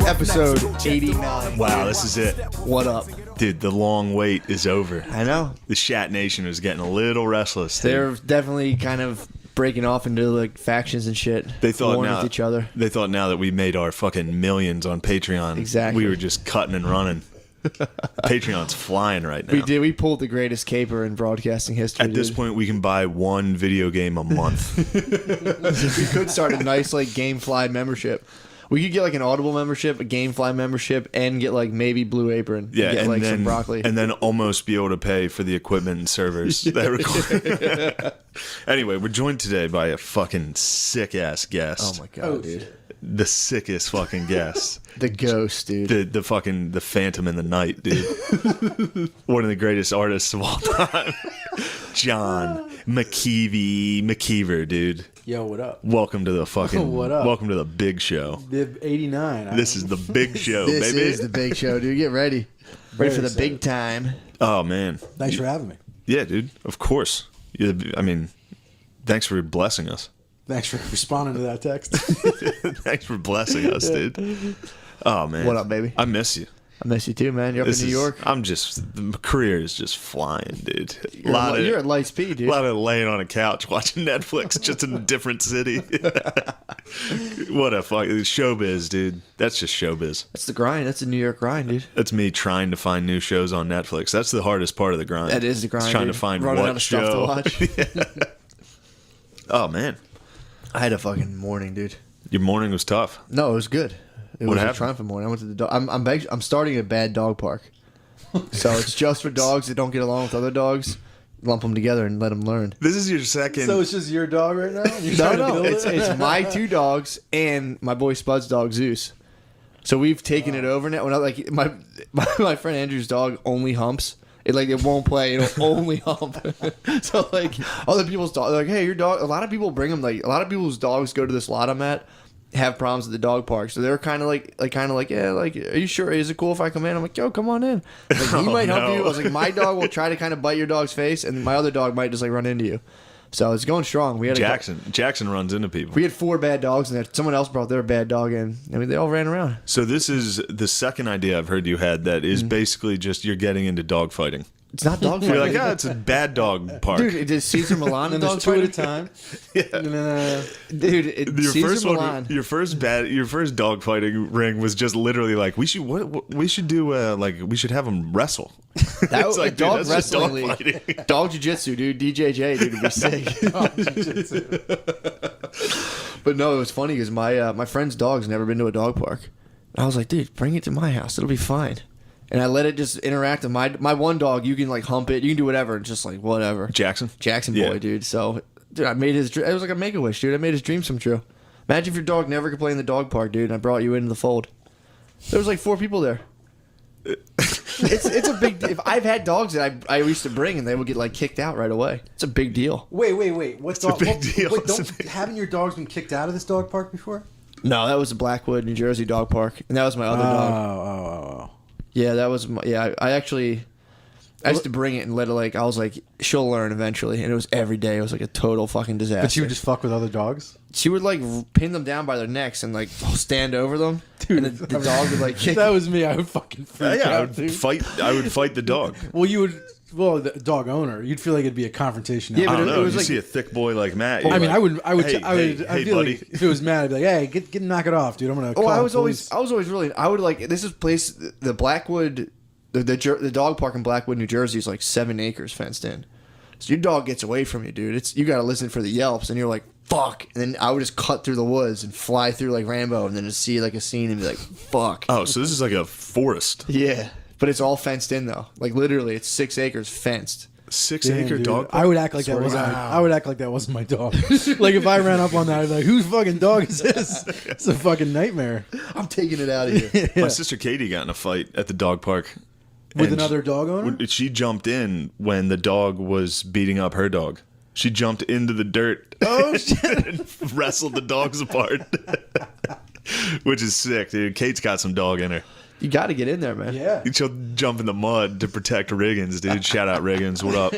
Episode 89. Wow, this is it. What up? Dude, the long wait is over. I know. The Shat Nation is getting a little restless. Dude. They're definitely kind of breaking off into like factions and shit. They thought warring now with each other. They thought now that we made our fucking millions on Patreon. Exactly. We were just cutting and running. Patreon's flying right now. We did. We pulled the greatest caper in broadcasting history. At this point, we can buy one video game a month. We could start a nice like GameFly membership. We could get like an Audible membership, a GameFly membership, and get like maybe Blue Apron. Yeah, get and like then, some broccoli, and then almost be able to pay for the equipment and servers that record. Anyway, we're joined today by a fucking sick ass guest. Oh my god, dude! The sickest fucking guest. The ghost, dude. The fucking the Phantom in the Night, dude. One of the greatest artists of all time. John McKeever, dude. Yo, what up? Welcome to the fucking What up? Welcome to the big show. The 89. This is the big show, This baby. is the big show, dude. Get ready. Ready for the excited. big time. Oh man. Thanks for having me. Yeah, dude. Of course. I mean, thanks for blessing us. Thanks for responding to that text. Thanks for blessing us, dude. Oh man. What up, baby? I miss you. I miss you too, man. You're up in New York. The career is just flying, dude. You're at light speed, dude. A lot of laying on a couch watching Netflix just in a different city. What a fuck showbiz, dude. That's just showbiz. That's the grind. That's the New York grind, dude. That's me trying to find new shows on Netflix. That's the hardest part of the grind. That is the grind. It's trying dude. to find Running what out of show. stuff to watch. Oh man, I had a fucking morning, dude. your morning was tough. No, it was good. It What was happened? a triumphant morning. I went to the dog. I'm starting a bad dog park, so it's just for dogs that don't get along with other dogs. Lump them together and let them learn. This is your second. So it's just your dog right now? You're trying to No, build it's it? my two dogs and my boy Spud's dog Zeus. So we've taken it over now. When like my friend Andrew's dog only humps. It won't play. It'll only hump. So like other people's dogs, like, hey, your dog. A lot of people bring them. Like a lot of people's dogs go to this lot I'm at, have problems at the dog park. So they're kind of like yeah, like, are you sure? Is it cool if I come in? I'm like, yo, come on in. Like, he might help you. I was like, my dog will try to kind of bite your dog's face, and my other dog might just like run into you. So it's going strong. We had Jackson runs into people. We had 4 bad dogs in there. Someone else brought their bad dog in. I mean, they all ran around. So this is the second idea I've heard you had that is basically just you're getting into dog fighting. It's not dog You're fighting. like, it's a bad dog park. Dude, it is Caesar Milan And and there's dog 2 at a fighting? time. Yeah. And then, Dude, Your Caesar first Milan. one, your first dog fighting ring was just literally like we should we should do we should have them wrestle. That was It's like, a dog dude, that's just wrestling dog league. fighting. Dog Ju-Jitsu, dude. DJJ, dude, would be sick. But no, it was funny because my friend's dog's never been to a dog park. I was like, dude, bring it to my house. It'll be fine. And I let it just interact with my one dog. You can like hump it. You can do whatever. It's just like whatever. Jackson Jackson Yeah. boy, dude. So, dude, I made his. It was like a make-a-wish, dude. I made his dreams come true. Imagine if your dog never could play in the dog park, dude, and I brought you into the fold. There was like 4 people there. It's a big. If I've had dogs that I used to bring and they would get like kicked out right away. It's a big deal. wait. What's a big deal. Wait, It's a haven't your dogs been kicked out of this dog park before? No, that was the Blackwood, New Jersey dog park, and that was my other dog. Oh. Yeah, that was my. Yeah, I used to bring it and let it like. I was like, she'll learn eventually, and it was every day. It was like a total fucking disaster. But she would just fuck with other dogs? She would like pin them down by their necks and like stand over them, dude. And the dog would like kick. If that was me, I would fucking freak I out, would dude. fight the dog. Well, the dog owner, you'd feel like it'd be a confrontation. Yeah, I but don't it know. was You like- see a thick boy like Matt. I you're mean, like, I would Hey, feel buddy. like if it was mad, I'd be like, hey, get knock it off, dude. I'm gonna. Oh, call I the was police. always really. I would like this is place the Blackwood, the dog park in Blackwood, New Jersey is like 7 acres fenced in. So your dog gets away from you, dude. You got to listen for the yelps, and you're like, fuck. And then I would just cut through the woods and fly through like Rambo, and then just see like a scene and be like, fuck. Oh, so this is like a forest. Yeah, but it's all fenced in though. Like literally, it's 6 acres fenced. 6 Damn, acre dude. dog park? I would act like Swear that to wasn't. God. I would act like that wasn't my dog. Like if I ran up on that, I'd be like, "Whose fucking dog is this?" It's a fucking nightmare. I'm taking it out of here. My sister Katie got in a fight at the dog park. With And another dog owner? She jumped in when the dog was beating up her dog. She jumped into the dirt Oh shit! and wrestled the dogs apart. Which is sick, dude. Kate's got some dog in her. You got to get in there, man. Yeah. She'll jump in the mud to protect Riggins, dude. Shout out Riggins. What up?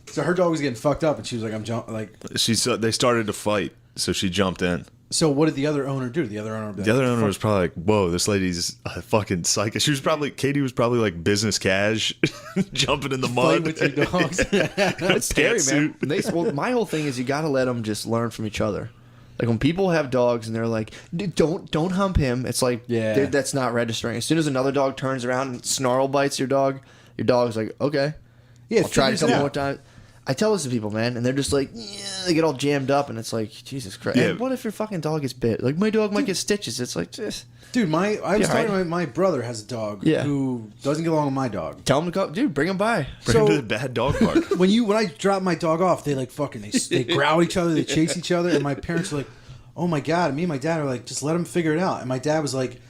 So her dog was getting fucked up, and she was like, "I'm jump like." They started to fight, so she jumped in. So what did the other owner do? The other owner. The other owner was probably like, "Whoa, this lady's a fucking psycho." Katie was probably like business cash, jumping in the mud with your dogs. It's scary, man. Well, my whole thing is you got to let them just learn from each other. Like when people have dogs and they're like, "Don't hump him," it's like, that's not registering. As soon as another dog turns around and snarl bites your dog's like, "Okay, Yeah, I'll try it a couple more times." I tell this to people, man, and they're just like, yeah, they get all jammed up, and it's like, Jesus Christ. Yeah. And what if your fucking dog gets bit? Like, my dog might get stitches. It's like, just Dude, I was talking about my brother has a dog who doesn't get along with my dog. tell him to go, dude, bring him by. Bring him to the bad dog park. When I drop my dog off, they like fucking they growl at each other, they chase each other, and my parents are like, "Oh my god!" Me and my dad are like, "Just let him figure it out." And my dad was like,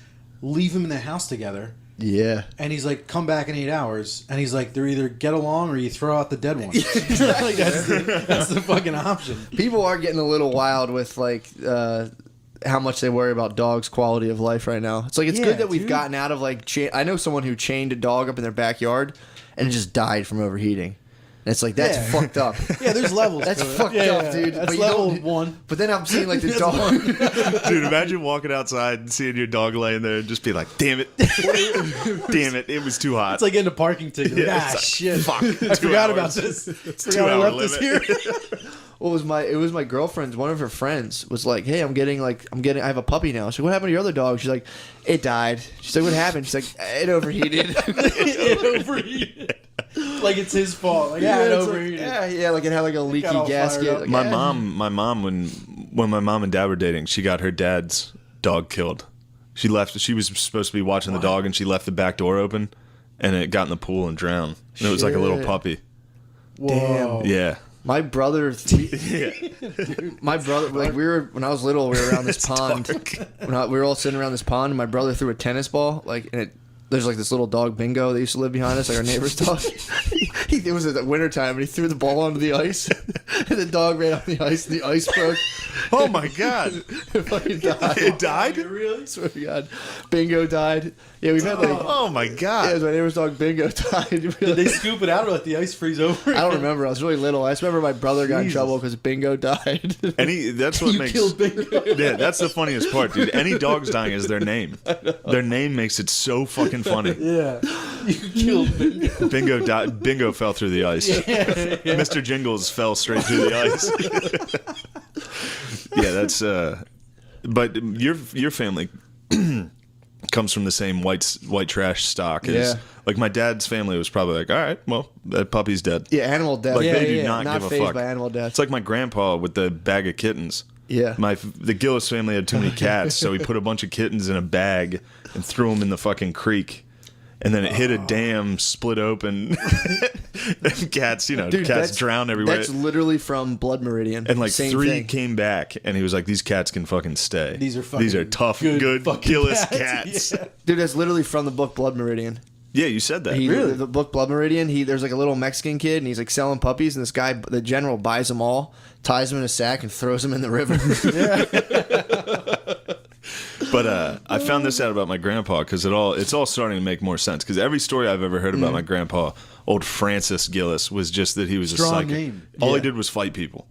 "Leave him in the house together." Yeah. And he's like, "Come back in 8 hours." And he's like, "They're either get along or you throw out the dead one." Like, that's the fucking option. People are getting a little wild with, like, how much they worry about dogs' quality of life right now. It's like, it's good that we've gotten out of, like, I know someone who chained a dog up in their backyard and it just died from overheating. And it's like, that's fucked up. Yeah, there's levels. That's to it. fucked up, dude. That's But you level don't- 1. But then I'm seeing, like, the dog. Dude, imagine walking outside and seeing your dog laying there and just be like, "Damn it, damn it, it was too hot." It's like getting a parking ticket. Like, Yeah, it's like, shit. fuck, I 2 forgot about hours. this. It's Forgot I 2 hour left this limit. here. It was my girlfriend's, one of her friends was like, "Hey, I have a puppy now." She's like, "What happened to your other dog?" She's like, "It died." She's like, "What happened?" She's like, "It overheated." It overheated. Like it's his fault. Like, it it's overheated. like, yeah, like it had like a leaky got all gasket. fired up. Like, My yeah. mom, when my mom and dad were dating, she got her dad's dog killed. She left. She was supposed to be watching the dog, and she left the back door open, and it got in the pool and drowned. And it was like a little Shit. puppy. Whoa. Yeah. My brother, my brother, like when I was little, we were around this pond. We were all sitting around this pond, and my brother threw a tennis ball, like, and there's like this little dog Bingo that used to live behind us, like our neighbor's dog. It was at the wintertime, and he threw the ball onto the ice, and the dog ran on the ice, and the ice broke. Oh my god! It fucking died. It died? Really? I swear to God. Bingo died. Yeah, we've had like. Oh my Yeah, god! my neighbor's dog Bingo died. Did they scoop it out or let the ice freeze over? I don't remember. I was really little. I just remember my brother got in Jesus. trouble because Bingo died. That's what You makes. killed Bingo. Yeah, that's the funniest part, dude. Any dog's dying is their name. Their name makes it so fucking funny. Yeah. You killed Bingo. Bingo died. Bingo fell through the ice. Mr. Jingles fell straight through the ice. Yeah, that's. But your family comes from the same white trash stock as. Yeah. Like my dad's family was probably like, all right, well, that puppy's dead. Yeah, animal death. Like yeah, they do yeah, not give a fazed fuck. by animal death. It's like my grandpa with the bag of kittens. Yeah. The Gillis family had too many cats, so he put a bunch of kittens in a bag and threw them in the fucking creek. And then it hit a dam, split open, and cats, Dude, cats that's- drown everywhere. That's literally from Blood Meridian. And like Same 3 thing. came back, and he was like, "These cats can fucking stay. These are tough, good good fucking Gillis cats." cats." Yeah. Dude, that's literally from the book Blood Meridian. Yeah, you said that. The book Blood Meridian. There's like a little Mexican kid, and he's like selling puppies, and this guy, the general, buys them all, ties them in a sack, and throws them in the river. But I found this out about my grandpa because it's all starting to make more sense. Because every story I've ever heard about my grandpa, old Francis Gillis, was just that he was Strong a psychic. name. All he Yeah. did was fight people.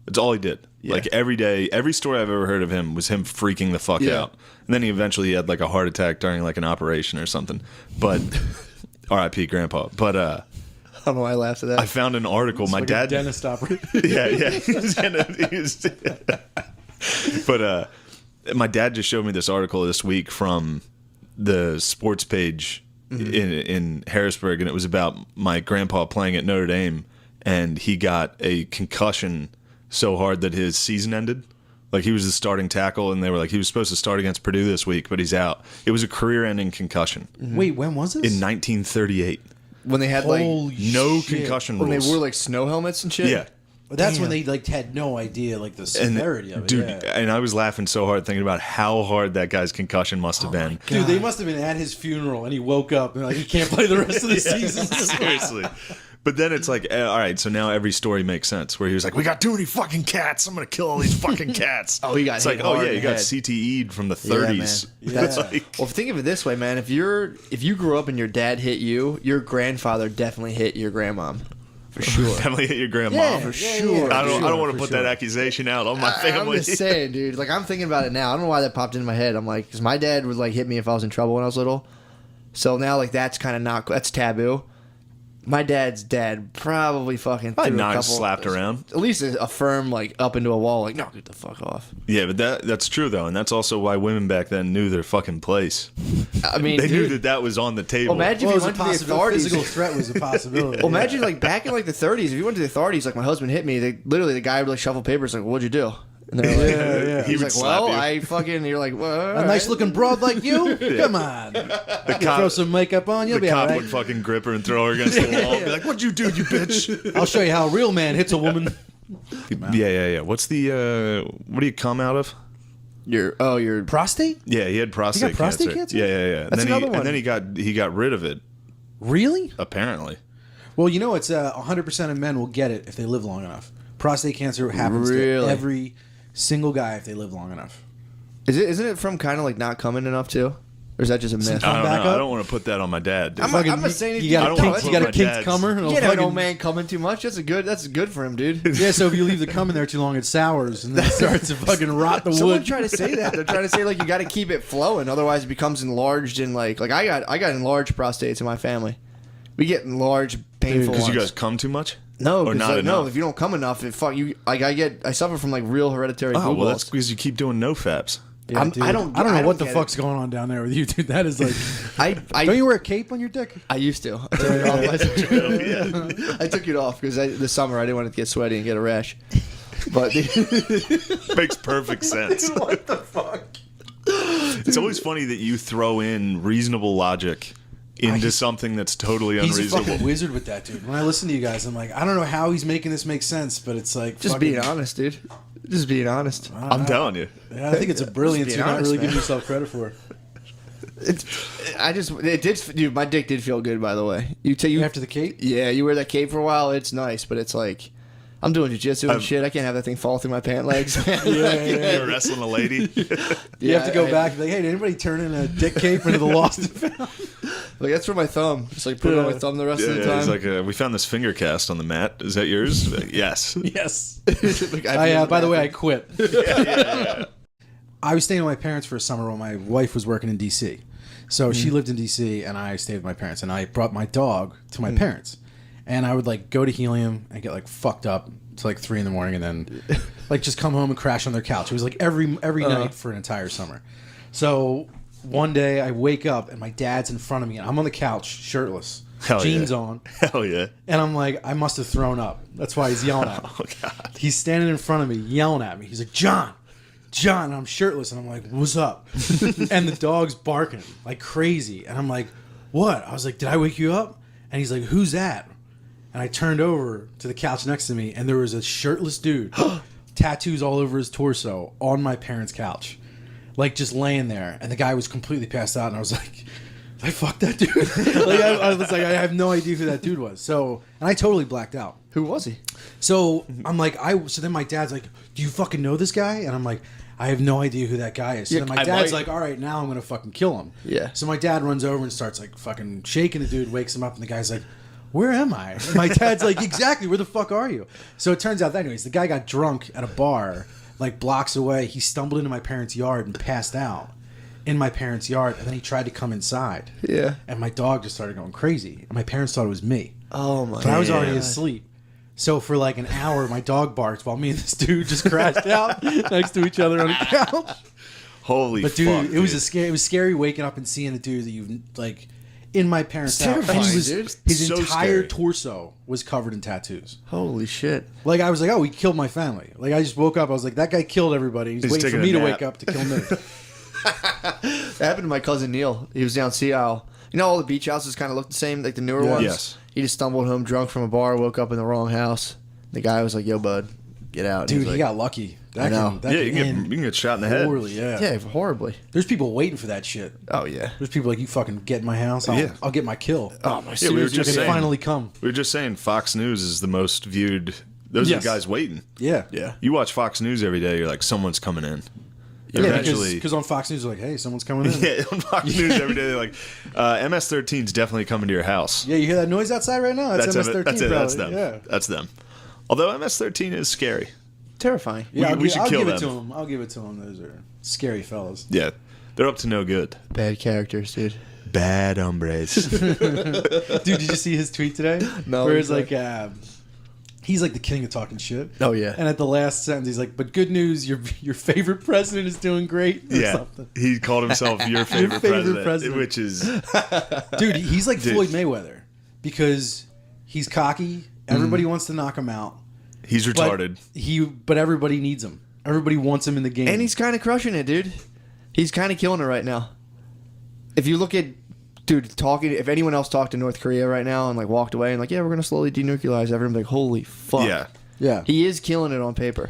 That's all he did. Like every day, every story I've ever heard of him was him freaking the fuck Yeah. out. And then he eventually had like a heart attack during like an operation or something. But R.I.P. Grandpa. But I don't know why I laughed at that. I found an article. My Like dad. a dentist operator. Yeah. But my dad just showed me this article this week from the sports page in Harrisburg, and it was about my grandpa playing at Notre Dame, and he got a concussion so hard that his season ended. Like he was the starting tackle, and they were like he was supposed to start against Purdue this week, but he's out. It was a career-ending concussion Wait, when was this? in 1938. when they had like Holy No shit. concussion when they rules. wore like snow helmets and shit. Yeah. That's when they like had no idea like the And, severity of it. dude, yeah. and I was laughing so hard thinking about how hard that guy's concussion must have been. Dude, they must have been at his funeral and he woke up and they're like he can't play the rest of the season. Seriously. But then it's like, all right, so now every story makes sense. Where he was like, "We got too many fucking cats. I'm gonna kill all these fucking cats." Oh, he got It's hit like, oh hard yeah, in you the got head. CTE'd from the Yeah, 30s. man. That's Like- well. Think of it this way, man. If you grew up and your dad hit you, your grandfather definitely hit your grandmom. For sure. Definitely hit your grandma. Yeah, for sure. I don't want for to put sure. that accusation out on my I'm family. just saying, dude. Like, I'm thinking about it now. I don't know why that popped into my head. I'm like, because my dad would like hit me if I was in trouble when I was little. So now, like, that's kind of that's taboo. My dad's dad probably fucking I threw a not couple, slapped around. At least a firm like up into a wall, like, no, get the fuck off. Yeah, but that's true though, and that's also why women back then knew their fucking place. I mean, They knew dude, that was on the table. well, imagine Well, if it you was went a to the possible authorities. physical threat was a possibility. Well, imagine like back in like the 30s, if you went to the authorities, like my husband hit me, they literally the guy would like shuffle papers, like, what'd you do? And they're like, Yeah. He he's would like, slap well, you. I fucking. You're like, well, A nice looking broad like you? Come on. The Throw cop, some makeup on, you'll the be all cop right. would fucking grip her and throw her against the wall. Be like, "What'd you do, you bitch?" I'll show you how a real man hits a woman. Yeah. What's the what do you come out of? Your Prostate? Yeah, he had prostate, He got prostate cancer? Yeah. That's and then another one. And then he got rid of it. Really? Apparently. Well, you know, it's 100% of men will get it if they live long enough. Prostate cancer happens Really? to every single guy if they live long enough. isn't it from kind of like not coming enough too, or is that just a myth? Come I don't back know. up? I don't want to put that on my dad. dude. I'm not saying you got I a don't wanna kinked, put you got my a kinked dad's- cummer. You It'll can't have an fucking- old man coming too much. That's good for him, dude. Yeah, so if you leave the cum in there too long, it sours and then it starts to fucking rot the Someone wood. try to say that. They're trying to say like you got to keep it flowing, otherwise it becomes enlarged and like I got enlarged prostates in my family. We get enlarged, painful. Because you ones. guys come too much? no, or 'cause, not like, no. enough? If you don't come enough, it fuck you. Like I suffer from like real hereditary. Oh, blue well, that's balls. because you keep doing no faps. Yeah, dude, I don't know what the get fuck's going on down there with you, dude. That is like. I Don't you wear a cape on your dick? I used to. I took it off. I took it off because this summer I didn't want it to get sweaty and get a rash. But Makes perfect sense. what the fuck? It's always funny that you throw in reasonable logic into something that's totally He's a unreasonable. fucking wizard with that, dude. When I listen to you guys, I'm like, I don't know how he's making this make sense, but it's like Just fucking, being honest, dude. Just being honest. I'm telling you. Yeah, I think it's a brilliance being you're not honest, really man. giving yourself credit for. It did, dude. My dick did feel good, by the way. You After the cape? Yeah, you wear that cape for a while. It's nice, but it's like I'm doing jiu-jitsu and shit. I can't have that thing fall through my pant legs. You're wrestling a lady. You have to go back and be like, hey, did anybody turn in a dick cape into the lost and found? Like that's for my thumb. Just like put it on my thumb the rest of the Yeah, time. it's like we found this finger cast on the mat. Is that yours? Like, yes. Yes. Like, By the way, I quit. I was staying with my parents for a summer while my wife was working in D.C. So she lived in D.C. and I stayed with my parents. And I brought my dog to my parents. And I would like go to Helium and get like fucked up to like 3 a.m. and then like just come home and crash on their couch. It was like every night for an entire summer. So one day I wake up and my dad's in front of me and I'm on the couch shirtless, Hell jeans yeah. on. Hell yeah. And I'm like, I must have thrown up. That's why he's yelling at me. Oh, God. He's standing in front of me, yelling at me. He's like, John. And I'm shirtless. And I'm like, what's up? And the dog's barking like crazy. And I'm like, what? I was like, did I wake you up? And he's like, who's that? And I turned over to the couch next to me, and there was a shirtless dude, tattoos all over his torso, on my parents' couch. Like, just laying there. And the guy was completely passed out, and I was like, did I fuck that dude? Like, I was like, I have no idea who that dude was. So, and I totally blacked out. Who was he? So, I'm like, so then my dad's like, do you fucking know this guy? And I'm like, I have no idea who that guy is. So Yeah, then my I dad's might- like, all right, now I'm going to fucking kill him. Yeah. So my dad runs over and starts like fucking shaking the dude, wakes him up, and the guy's like, where am I? And my dad's like, exactly, where the fuck are you? So it turns out that anyways, the guy got drunk at a bar, like blocks away. He stumbled into my parents' yard and passed out in my parents' yard, and then he tried to come inside. Yeah. And my dog just started going crazy. And my parents thought it was me. Oh my. But I was already God. asleep. So for like an hour, my dog barked while me and this dude just crashed out next to each other on the couch. Holy But dude, fuck. it was scary waking up and seeing a dude that you've like in my parents' It's house. terrifying, And he was, dude. his So entire scary. torso was covered in tattoos. Holy shit. Like I was like, oh, he killed my family. Like I just woke up, I was like, that guy killed everybody. He's waiting for taking me a to nap. wake up to kill me. That happened to my cousin Neil. He was down Sea Isle. You know, all the beach houses kind of look the same, like the newer Yeah. ones. Yes. He just stumbled home drunk from a bar, woke up in the wrong house. The guy was like, "Yo, bud, get out." And Dude, was he like, got lucky. I know. That Yeah, you can can get shot in the head. poorly, yeah. "Yeah, horribly." There's people waiting for that shit. Oh yeah. There's people like, you fucking get in my house, I'll, Yeah. I'll get my kill. Oh my. Yeah, we were seriously. just They saying. finally come. We were just saying Fox News is the most viewed. Those are Yes. the guys waiting. Yeah. Yeah. You watch Fox News every day, you're like, someone's coming in. eventually. Because on Fox News, they're like, hey, someone's coming in. Yeah, on Fox News every day, they're like, MS-13's definitely coming to your house. Yeah, you hear that noise outside right now? That's MS-13. That's it. Probably. That's them. Yeah. That's them. Although MS-13 is scary. Terrifying. Yeah, We should I'll kill give it them. to him. I'll give it to him. Those are scary fellas. Yeah, they're up to no good. Bad characters, dude. Bad hombres. Dude, did you see his tweet today? No, Where it's like, he's like the king of talking shit. Oh, yeah. And at the last sentence, he's like, "But good news, your favorite president is doing great." Or Yeah, something. he called himself your favorite, president, which is Dude, he's like Floyd Mayweather because he's cocky. Everybody wants to knock him out. he's But retarded. but everybody needs him. Everybody wants him in the game. And he's kind of crushing it, dude. He's kind of killing it right now. If you look at, dude, if anyone else talked to North Korea right now and like walked away and like, yeah, we're gonna slowly denuclearize everyone, like, holy fuck. Yeah, yeah. He is killing it on paper.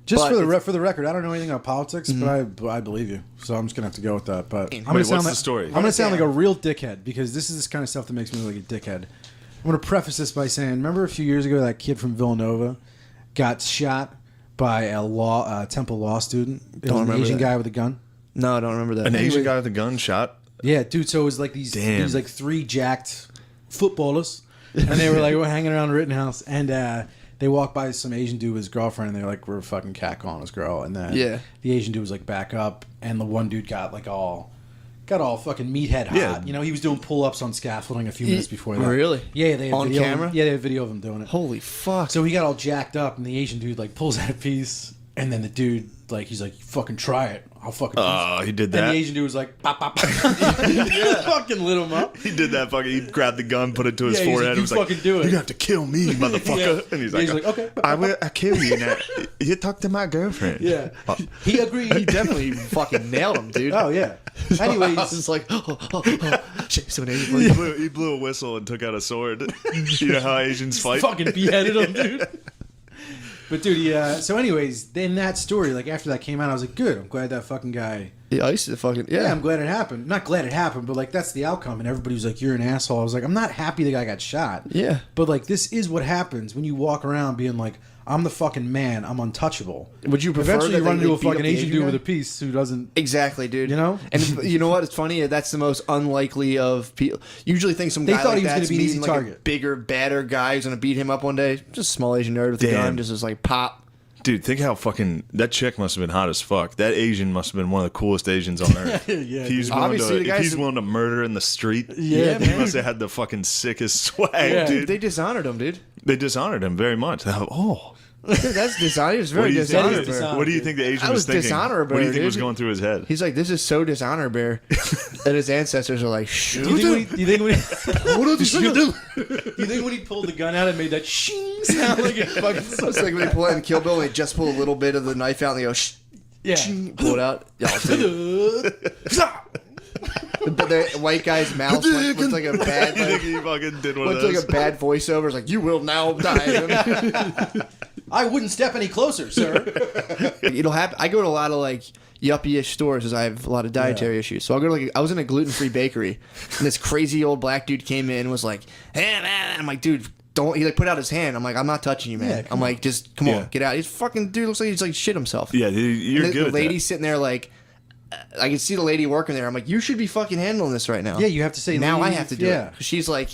Just but for the record, I don't know anything about politics, but I believe you. So I'm just gonna have to go with that. But I'm gonna what's sound the like, story? I'm gonna sound like a real dickhead because this is this kind of stuff that makes me look like a dickhead. I'm gonna preface this by saying, remember a few years ago that kid from Villanova got shot by a Temple law student? It was an remember Asian that. guy with a gun. No, I don't remember that. an Asian guy with a gun shot. Yeah, dude. So it was like these like three jacked footballers, and they were like hanging around Rittenhouse, and they walked by some Asian dude with his girlfriend, and they were like, "We're fucking catcalling his girl," and then the Asian dude was like, "Back up," and the one dude got all fucking meathead hot. Yeah. You know, he was doing pull-ups on scaffolding a few minutes before that. Really? Yeah, they had On video camera? Yeah, they had video of him doing it. Holy fuck. So he got all jacked up, and the Asian dude like pulls out a piece, and then the dude he's like, "Fucking try it. I'll fucking." Oh, he did And that. the Asian dude was like, "Pop, pop, pop." Fucking lit him up. He did that fucking. He grabbed the gun, put it to his Yeah, he's forehead. like, and "You was like, fucking do it." You have to kill me, motherfucker. Yeah. And he's Yeah, like, he's like, "Okay." I will. I kill you now. You talk to my girlfriend. Yeah, Oh, he agreed. He definitely fucking nailed him, dude. Oh yeah. I Anyways, was just like, shit, so he blew a whistle and took out a sword. You know how Asians fight? fucking beheaded him, dude. But dude, so anyways, then that story, like after that came out, I was like, good. I'm glad that fucking guy. I used to fucking Yeah, I'm glad it happened. Not glad it happened, but like that's the outcome. And everybody was like, "You're an asshole." I was like, I'm not happy the guy got shot. Yeah. But like, this is what happens when you walk around being like, "I'm the fucking man. I'm untouchable." Would you prefer Eventually that you run they, into a like, beat up fucking the Asian dude guy? with a piece who doesn't. Exactly, dude. You know? And you know what? It's funny. That's the most unlikely of people. Usually think some They guy thought like he was gonna that's be an easy meeting, like, a target. bigger, badder guy who's going to beat him up one day. Just a small Asian nerd with a Damn. gun. Just is like, pop. Dude, think how fucking that chick must have been hot as fuck. That Asian must have been one of the coolest Asians on earth. Yeah, he's dude. willing Obviously, the to, if guy's- he's willing to murder in the street. Yeah, he man. must have had the fucking sickest swag, Yeah. dude. They dishonored him, dude. They dishonored him very much. Oh, Dude, that's dishonor. He was what very do you think? dishonorable. dishonor- What do you think the Asian I was was thinking? dishonorable, What do you think dude. was going through his head? He's like, this is so dishonorable that his ancestors are like, shoot Do you him. think when he pulled the gun out, it made that shing sound like it fucking. So it's like when they pull out in Kill Bill and they just pull a little bit of the knife out and they go, shh, Yeah. pull it out. Yeah, I'll see it. But the white guy's mouth went like a bad, I think like, he fucking did one went of like those. a bad voiceover. It's like, you will now die. I wouldn't step any closer, sir. It'll happen. I go to a lot of like yuppie-ish stores because I have a lot of dietary issues. So I'll go to I was in a gluten-free bakery and this crazy old black dude came in and was like, hey man, I'm like, dude, don't. He like put out his hand. I'm like, I'm not touching you, man. Yeah, I'm like, just come Yeah. on, get out. He's fucking dude looks like he's like shit himself. Yeah, dude, you're And good. the at lady that. sitting there like, I can see the lady working there. I'm like, you should be fucking handling this right now. Yeah, you have to say now I leave. have to do Yeah. it. 'Cause she's like,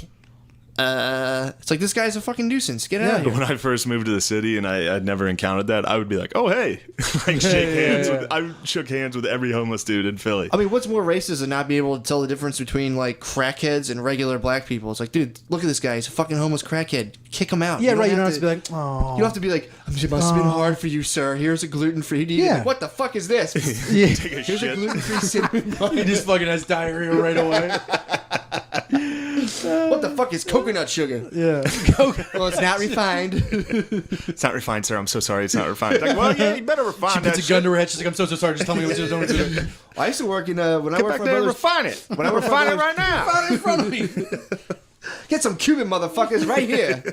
it's like, this guy's a fucking nuisance. Get out of here. When I first moved to the city and I'd never encountered that, I would be like, "Oh hey," like shake hands. yeah. I shook hands with every homeless dude in Philly. I mean, what's more racist than not being able to tell the difference between like crackheads and regular black people? It's like, dude, look at this guy. He's a fucking homeless crackhead. Kick him out. Yeah, right. You don't don't have to be like, oh. You don't have to be like, it must have been hard for you, sir. Here's a gluten-free. Yeah. What the fuck is this? Yeah. Take a Here's a shit. gluten-free cinnamon bun. He just fucking has diarrhea right away. What the fuck is coconut sugar? Yeah. Well, it's not refined. It's not refined, sir. I'm so sorry. It's not refined. Like, well, yeah, you better refine She that puts a shit. gun to her head. She's like, I'm so sorry. Just tell me what you're doing. I used to work in when I Get worked back for my there and brother's. refine it. When I worked for my refine it brother's- right now. Right in front of me. Get some Cuban motherfuckers right here.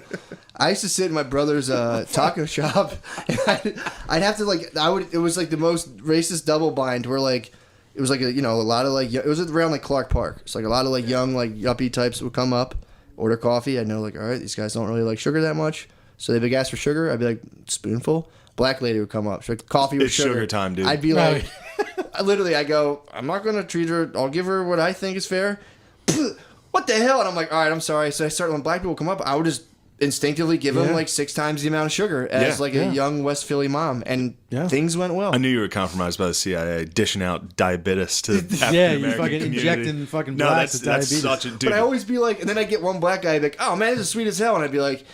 I used to sit in my brother's taco shop, and I'd have to like it was like the most racist double bind where like it was like a lot of like it was around like Clark Park. It's like a lot of like young like yuppie types would come up, order coffee. I'd know like, all right, these guys don't really like sugar that much, so they'd ask for sugar. I'd be like, spoonful. Black lady would come up. She's like, coffee with It's sugar. sugar time, dude. I'd be like, I go, I'm not gonna treat her. I'll give her what I think is fair. What the hell? And I'm like, all right, I'm sorry. So I started when black people come up, I would just instinctively give them like 6 times the amount of sugar as a young West Philly mom, and things went well. I knew you were compromised by the CIA, dishing out diabetes to the African Yeah, American you fucking community. injecting fucking No, blacks that's with diabetes. such a dude. But I always be like, and then I get one black guy be like, oh man, this is sweet as hell, and I'd be like,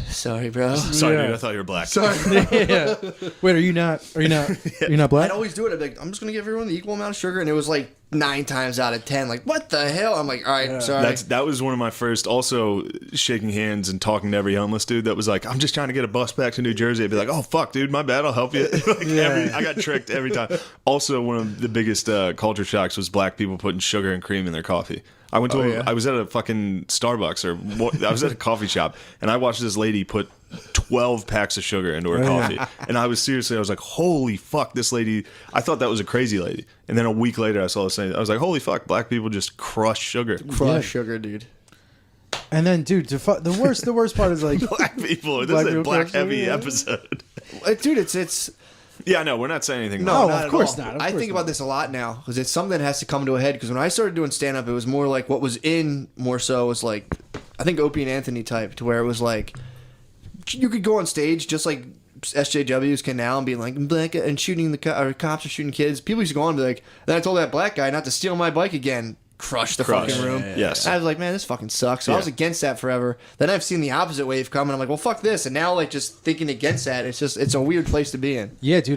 sorry, bro. Sorry, Yeah. dude. I thought you were black. Sorry. Yeah. Wait, are you not black? I'd always do it. I'd be like, I'm just gonna give everyone the equal amount of sugar, and it was like 9 times out of 10. Like, what the hell? I'm like, all right, sorry. That was one of my first. Also, shaking hands and talking to every homeless dude that was like, "I'm just trying to get a bus back to New Jersey." I'd be like, "Oh fuck, dude, my bad. I'll help you." I got tricked every time. Also, one of the biggest culture shocks was black people putting sugar and cream in their coffee. I went to I was at a fucking Starbucks I was at a coffee shop, and I watched this lady put 12 packs of sugar into her coffee. And I was like, holy fuck, this lady. I thought that was a crazy lady. And then a week later, I saw this thing. I was like, holy fuck, black people just crush sugar. Crush sugar, dude. And then, dude, the worst part is like Black people. This is a black heavy episode. Dude, it's. Yeah, no, we're not saying anything. No, wrong. of course not. I think about this a lot now because it's something that has to come to a head. Because when I started doing stand up, it was more like what was in more so was like, I think Opie and Anthony type, to where it was like you could go on stage just like SJWs can now and be like black and shooting or cops are shooting kids. People used to go on and be like, then I told that black guy not to steal my bike again. Crush the fucking room. Yes. I was like, man, this fucking sucks. So I was against that forever. Then I've seen the opposite wave come, and I'm like, well, fuck this. And now, like, just thinking against that, it's a weird place to be in. Yeah, dude.